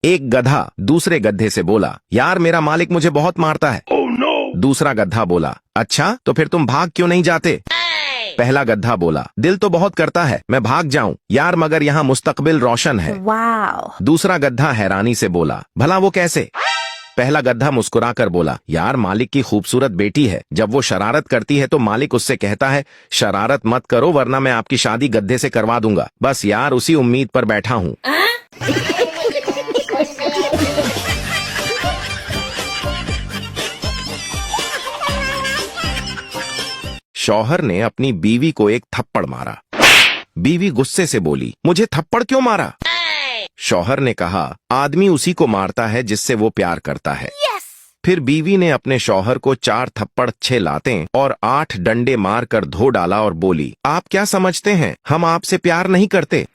एक गधा दूसरे गधे से बोला, यार मेरा मालिक मुझे बहुत मारता है। दूसरा गधा बोला, अच्छा तो फिर तुम भाग क्यों नहीं जाते? पहला गधा बोला, दिल तो बहुत करता है मैं भाग जाऊं यार, मगर यहाँ मुस्तकबिल रोशन है। दूसरा गधा हैरानी से बोला, भला वो कैसे? पहला गधा मुस्कुराकर बोला, यार मालिक की खूबसूरत बेटी है, जब वो शरारत करती है तो मालिक उससे कहता है शरारत मत करो वरना मैं आपकी शादी गधे से करवा दूंगा। बस यार उसी उम्मीद पर बैठा हूँ। शौहर ने अपनी बीवी को एक थप्पड़ मारा। बीवी गुस्से से बोली, मुझे थप्पड़ क्यों मारा? शौहर ने कहा, आदमी उसी को मारता है जिससे वो प्यार करता है। फिर बीवी ने अपने शौहर को 4 थप्पड़ 6 लातें और 8 डंडे मारकर धो डाला और बोली, आप क्या समझते हैं हम आपसे प्यार नहीं करते?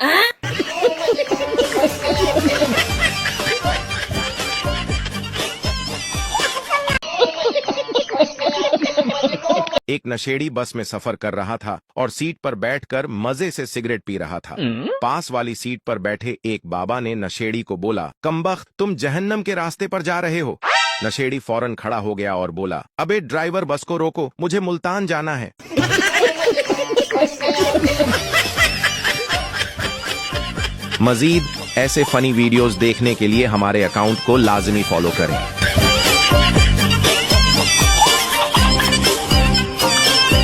एक नशेड़ी बस में सफर कर रहा था और सीट पर बैठकर मजे से सिगरेट पी रहा था। पास वाली सीट पर बैठे एक बाबा ने नशेड़ी को बोला, कमबख्त तुम जहन्नम के रास्ते पर जा रहे हो। नशेड़ी फौरन खड़ा हो गया और बोला, अबे ड्राइवर बस को रोको, मुझे मुल्तान जाना है। मजीद ऐसे फनी वीडियोस देखने के लिए हमारे अकाउंट को लाजमी फॉलो करें।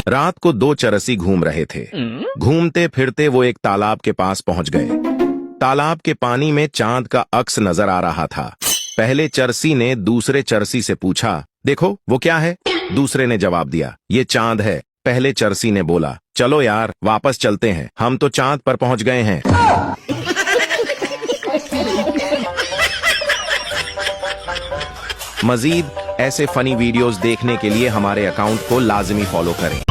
रात को 2 चरसी घूम रहे थे। घूमते फिरते वो एक तालाब के पास पहुंच गए। तालाब के पानी में चांद का अक्स नजर आ रहा था। पहले चरसी ने दूसरे चरसी से पूछा, देखो वो क्या है? दूसरे ने जवाब दिया, ये चांद है। पहले चरसी ने बोला, चलो यार वापस चलते हैं, हम तो चांद पर पहुंच गए हैं। मजीद ऐसे फनी वीडियोस देखने के लिए हमारे अकाउंट को लाजमी फॉलो करें।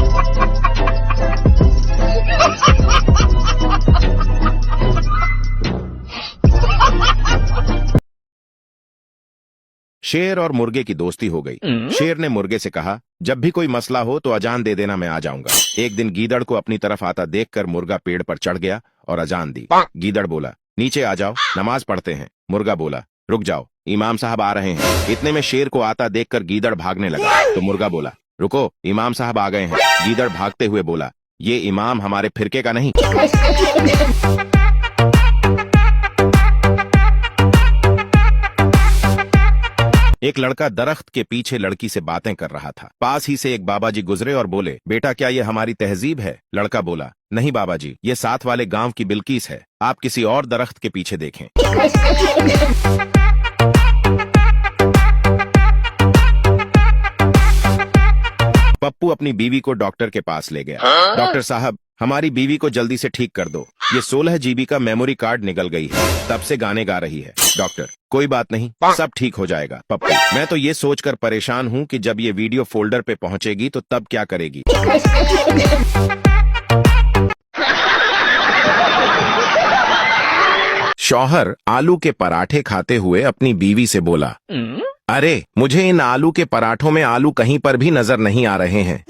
शेर और मुर्गे की दोस्ती हो गई। शेर ने मुर्गे से कहा, जब भी कोई मसला हो तो अजान दे देना, मैं आ जाऊंगा। एक दिन गीदड़ को अपनी तरफ आता देखकर मुर्गा पेड़ पर चढ़ गया और अजान दी। गीदड़ बोला, नीचे आ जाओ नमाज पढ़ते हैं। मुर्गा बोला, रुक जाओ इमाम साहब आ रहे हैं। इतने में शेर को आता देखकर गीदड़ भागने लगा तो मुर्गा बोला, रुको इमाम साहब आ गए हैं। गीदड़ भागते हुए बोला, ये इमाम हमारे फिरके का नहीं। एक लड़का दरख्त के पीछे लड़की से बातें कर रहा था। पास ही से एक बाबा जी गुजरे और बोले, बेटा क्या ये हमारी तहजीब है? लड़का बोला, नहीं बाबा जी, ये साथ वाले गांव की बिल्किस है, आप किसी और दरख्त के पीछे देखें। पप्पू अपनी बीवी को डॉक्टर के पास ले गया। डॉक्टर साहब हमारी बीवी को जल्दी से ठीक कर दो, ये 16 GB का मेमोरी कार्ड निकल गई है, तब से गाने गा रही है। डॉक्टर, कोई बात नहीं, सब ठीक हो जाएगा। पप्पू, मैं तो ये सोचकर परेशान हूँ कि जब ये वीडियो फोल्डर पे पहुँचेगी तो तब क्या करेगी? शौहर आलू के पराठे खाते हुए अपनी बीवी से बोला, अरे मुझे इन आलू के पराठों में आलू कहीं पर भी नजर नहीं आ रहे हैं।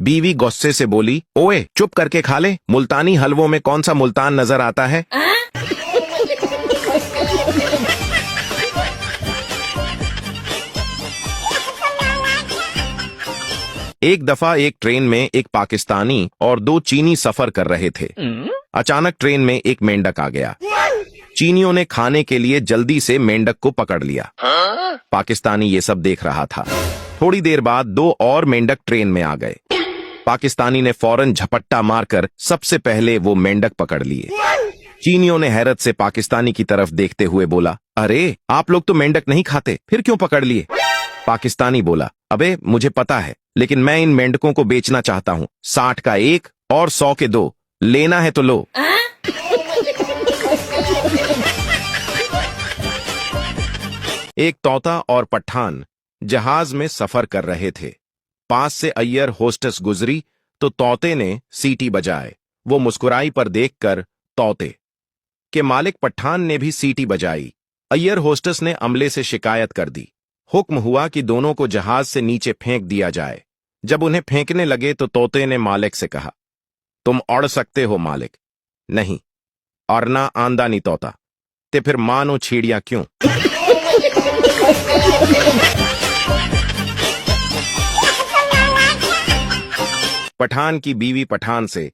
बीवी गुस्से से बोली, ओए चुप करके खा ले, मुल्तानी हलवों में कौन सा मुल्तान नजर आता है? एक दफा एक ट्रेन में एक पाकिस्तानी और 2 चीनी सफर कर रहे थे। अचानक ट्रेन में एक मेंढक आ गया। चीनियों ने खाने के लिए जल्दी से मेंढक को पकड़ लिया। पाकिस्तानी ये सब देख रहा था। थोड़ी देर बाद 2 और मेंढक ट्रेन में आ गए। पाकिस्तानी ने फौरन झपट्टा मारकर सबसे पहले वो मेंढक पकड़ लिए। चीनियों ने हैरत से पाकिस्तानी की तरफ देखते हुए बोला, अरे आप लोग तो मेंढक नहीं खाते, फिर क्यों पकड़ लिए? पाकिस्तानी बोला, अबे मुझे पता है, लेकिन मैं इन मेंढकों को बेचना चाहता हूँ। 60 का 1 और 100 के 2, लेना है तो लो। एक तोता और पठान जहाज में सफर कर रहे थे। पास से अय्यर होस्टेस गुजरी तो तोते ने सीटी बजाए। वो मुस्कुराई पर देखकर तोते के मालिक पठान ने भी सीटी बजाई। अय्यर होस्टेस ने अमले से शिकायत कर दी। हुक्म हुआ कि दोनों को जहाज से नीचे फेंक दिया जाए। जब उन्हें फेंकने लगे तो तोते ने मालिक से कहा, तुम उड़ सकते हो मालिक। नहीं, और ना आंदानी तोता, ते फिर मानो छेड़िया क्यों। पठान की बीवी पठान से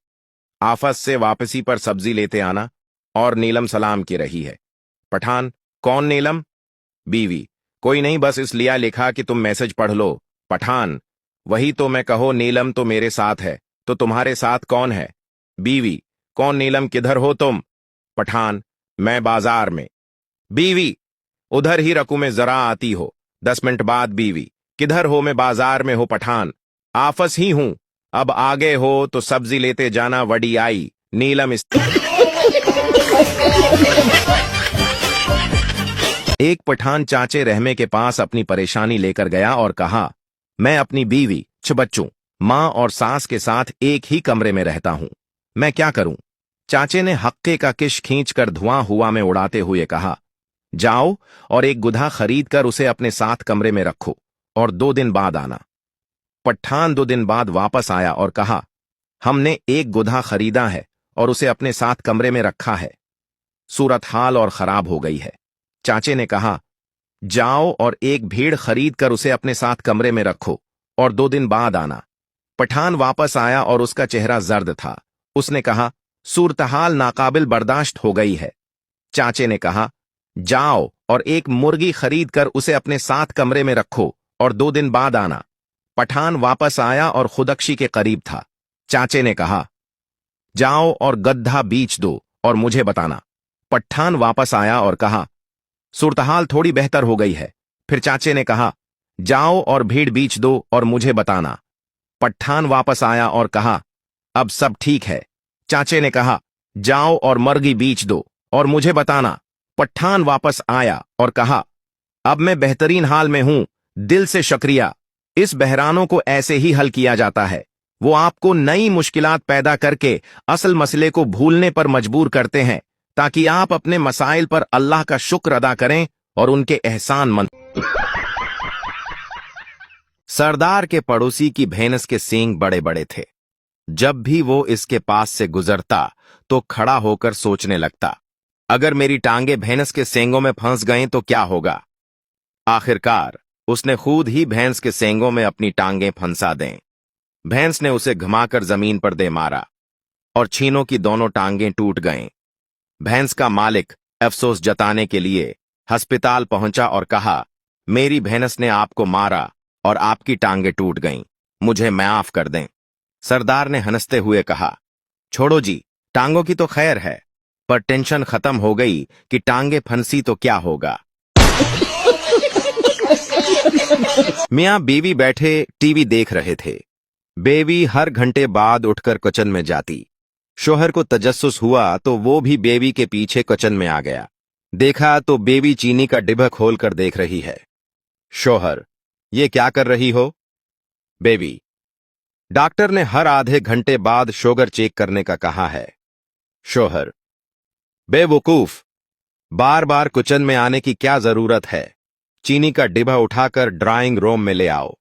आफस से वापसी पर सब्जी लेते आना और नीलम सलाम की रही है। पठान, कौन नीलम? बीवी, कोई नहीं, बस इसलिए लिखा कि तुम मैसेज पढ़ लो। पठान, वही तो मैं कहो, नीलम तो मेरे साथ है, तो तुम्हारे साथ कौन है? बीवी, कौन नीलम, किधर हो तुम? पठान, मैं बाजार में। बीवी, उधर ही रकू में जरा आती हो। 10 मिनट बाद बीवी, किधर हो? मैं बाजार में हो। पठान, आफस ही हूं, अब आगे हो तो सब्जी लेते जाना, वडी आई। नीलम एक पठान चाचे रहमे के पास अपनी परेशानी लेकर गया और कहा, मैं अपनी बीवी, 6 बच्चों, मां और सास के साथ एक ही कमरे में रहता हूं, मैं क्या करूं? चाचे ने हक्के का किश खींचकर धुआं हुआ में उड़ाते हुए कहा, जाओ और एक गुधा खरीद कर उसे अपने साथ कमरे में रखो और 2 दिन बाद आना। पठान 2 दिन बाद वापस आया और कहा, हमने एक गुधा खरीदा है और उसे अपने साथ कमरे में रखा है, सूरत हाल और खराब हो गई है। चाचे ने कहा, जाओ और एक भेड़ खरीद कर उसे अपने साथ कमरे में रखो और 2 दिन बाद आना। पठान वापस आया और उसका चेहरा जर्द था। उसने कहा, सूरतहाल नाकाबिल बर्दाश्त हो गई है। चाचे ने कहा, जाओ और एक मुर्गी खरीद कर उसे अपने साथ कमरे में रखो और 2 दिन बाद आना। पठान वापस आया और खुदकशी के करीब था। चाचे ने कहा, जाओ और गद्दा बीच दो और मुझे बताना। पठान वापस आया और कहा, सूरतहाल थोड़ी बेहतर हो गई है। फिर चाचे ने कहा, जाओ और भेड़ बीच दो और मुझे बताना। पठान वापस आया और कहा, अब सब ठीक है। चाचे ने कहा, जाओ और मुर्गी बीच दो और मुझे बताना। पठान वापस आया और कहा, अब मैं बेहतरीन हाल में हूं, दिल से शुक्रिया। इस बहरानों को ऐसे ही हल किया जाता है, वो आपको नई मुश्किलात पैदा करके असल मसले को भूलने पर मजबूर करते हैं, ताकि आप अपने मसाइल पर अल्लाह का शुक्र अदा करें और उनके एहसान मंद। सरदार के पड़ोसी की भैंस के सींग बड़े बड़े थे। जब भी वो इसके पास से गुजरता तो खड़ा होकर सोचने लगता, अगर मेरी टांगे भैंस के सींगों में फंस गईं तो क्या होगा। आखिरकार उसने खुद ही भैंस के सींगों में अपनी टांगें फंसा दें। भैंस ने उसे घुमाकर जमीन पर दे मारा और छीनों की दोनों टांगें टूट गईं। भैंस का मालिक अफसोस जताने के लिए अस्पताल पहुंचा और कहा, मेरी भैंस ने आपको मारा और आपकी टांगें टूट गईं, मुझे माफ कर दें। सरदार ने हंसते हुए कहा, छोड़ो जी, टांगों की तो खैर है, पर टेंशन खत्म हो गई कि टांगे फंसी तो क्या होगा। मियां बीवी बैठे टीवी देख रहे थे। बेवी हर घंटे बाद उठकर किचन में जाती। शोहर को तजस्सुस हुआ तो वो भी बेवी के पीछे किचन में आ गया। देखा तो बेवी चीनी का डिब्बा खोलकर देख रही है। शोहर, ये क्या कर रही हो? बेवी, डॉक्टर ने हर आधे घंटे बाद शुगर चेक करने का कहा है। शोहर, बेवकूफ, बार बार किचन में आने की क्या जरूरत है? चीनी का डिब्बा उठाकर ड्राइंग रूम में ले आओ।